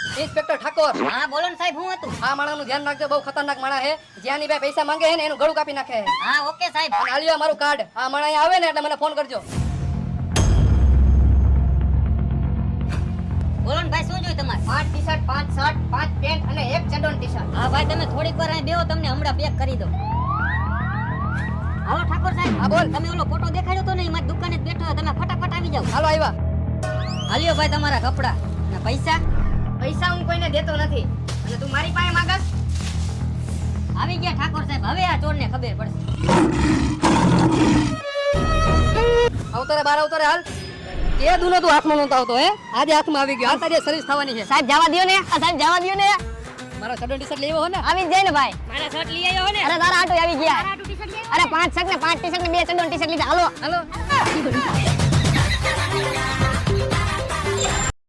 Inspector Thakor, હા બોલો ને સાહેબ, હું હતું? આ માણસનું ધ્યાન રાખજો, બહુ ખતરનાક માણસ છે. જ્યાંની ભાઈ પૈસા માંગે છે ને એનું ગળું કાપી નાખે છે. હા ઓકે સાહેબ. અને આલ્યો મારું કાર્ડ. આ માણસ અહીંયા આવે ને એટલે મને ફોન કરજો. બોલો ને ભાઈ, શું જોઈએ તમારે? 5 ટી-શર્ટ, 5 શર્ટ, 5 પેન્ટ અને 1 ચડ્ડોન ટી-શર્ટ. હા ભાઈ, તમે થોડીક વાર અહીં બેહો, તમને હમણાં પેક કરી દો. હાલો ઠાકોર સાહેબ. હા બોલ. તમે ઓલો ફોટો દેખાડ્યો તો ને, મારી દુકાને જ બેઠો, તમે ફટાફટ આવી જાઓ. હાલો આવ્યા. હાલ્યો ભાઈ તમારા કપડા અને પૈસા. પૈસા હું કોઈને દેતો નથી અને તું મારી પાસે માંગસ. આવી ગયા ઠાકોર સાહેબ, હવે આ ચોરને ખબર પડશે. આવતો રે, બહાર આવતો રે, હાલ. કે દુનો તું હાથમાં નહોતો આવતો હે? આજે હાથમાં આવી ગયો. હાલ તારી સર્વિસ થવાની છે. સાહેબ જવા દ્યો ને, સાહેબ જવા દ્યો ને. મારો ચડ્ડોન ટી-શર્ટ લેવો હો ને? આવી જ જાય ને ભાઈ. મારા શર્ટ લઈ આવ્યો હો ને? અરે તારા આટો આવી ગયા. અરે 5 શર્ટ ને 5 ટી-શર્ટ ને 2 ચડ્ડોન ટી-શર્ટ લીધા. હાલો હાલો.